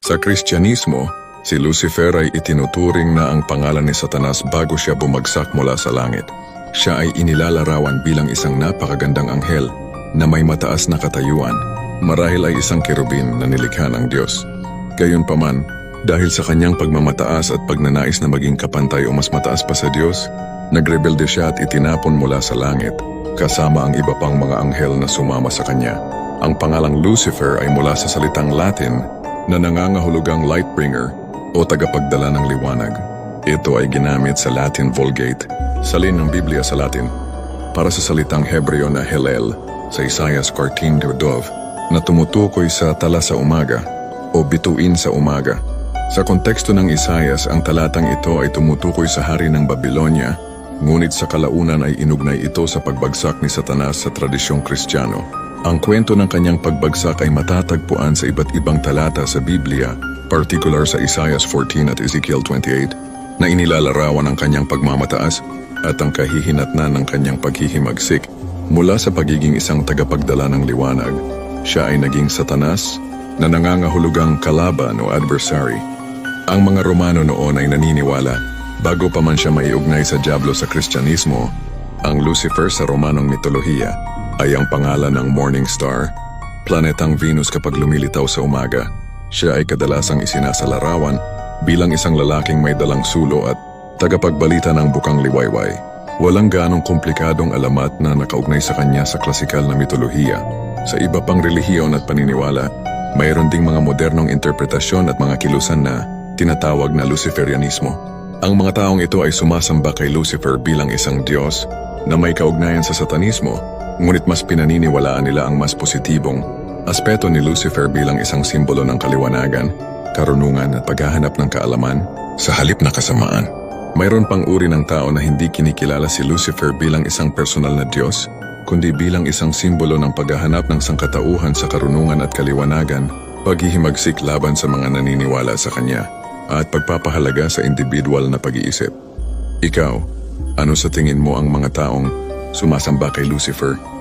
Sa Kristyanismo, si Lucifer ay itinuturing na ang pangalan ni Satanas bago siya bumagsak mula sa langit. Siya ay inilalarawan bilang isang napakagandang anghel na may mataas na katayuan, marahil ay isang kerubin na nilikha ng Diyos. Gayunpaman, dahil sa kanyang pagmamataas at pagnanais na maging kapantay o mas mataas pa sa Diyos, nagrebelde siya at itinapon mula sa langit, kasama ang iba pang mga anghel na sumama sa kanya. Ang pangalang Lucifer ay mula sa salitang Latin na nangangahulugang lightbringer o tagapagdala ng liwanag. Ito ay ginamit sa Latin Vulgate, salin ng Biblia sa Latin, para sa salitang Hebreo na Hillel sa Isaiah 14:12 na tumutukoy sa tala sa umaga o bituin sa umaga. Sa konteksto ng Isaias, ang talatang ito ay tumutukoy sa hari ng Babylonia, ngunit sa kalaunan ay inugnay ito sa pagbagsak ni Satanas sa tradisyong Kristiyano. Ang kwento ng kanyang pagbagsak ay matatagpuan sa iba't ibang talata sa Biblia, particular sa Isaiah 14 at Ezekiel 28, na inilalarawan ang kanyang pagmamataas at ang kahihinatnan ng kanyang paghihimagsik mula sa pagiging isang tagapagdala ng liwanag. Siya ay naging Satanas na nangangahulugang kalaban o adversary. Ang mga Romano noon ay naniniwala, bago pa man siya maiugnay sa Diablo sa Kristyanismo, ang Lucifer sa Romanong mitolohiya ay ang pangalan ng morning star, planetang Venus kapag lumilitaw sa umaga. Siya ay kadalasang isinasalarawan bilang isang lalaking may dalang sulo at tagapagbalita ng bukang liwayway. Walang ganong komplikadong alamat na nakaugnay sa kanya sa klasikal na mitolohiya. Sa iba pang relihiyon at paniniwala, mayroon ding mga modernong interpretasyon at mga kilusan na tinatawag na Luciferianismo. Ang mga taong ito ay sumasamba kay Lucifer bilang isang Diyos na may kaugnayan sa Satanismo, ngunit mas pinaniniwalaan nila ang mas positibong aspeto ni Lucifer bilang isang simbolo ng kaliwanagan, karunungan at paghahanap ng kaalaman sa halip na kasamaan. Mayroon pang uri ng tao na hindi kinikilala si Lucifer bilang isang personal na Diyos, kundi bilang isang simbolo ng paghahanap ng sangkatauhan sa karunungan at kaliwanagan, paghihimagsik laban sa mga naniniwala sa kanya, at pagpapahalaga sa individual na pag-iisip. Ikaw, ano sa tingin mo ang mga taong sumasamba kay Lucifer?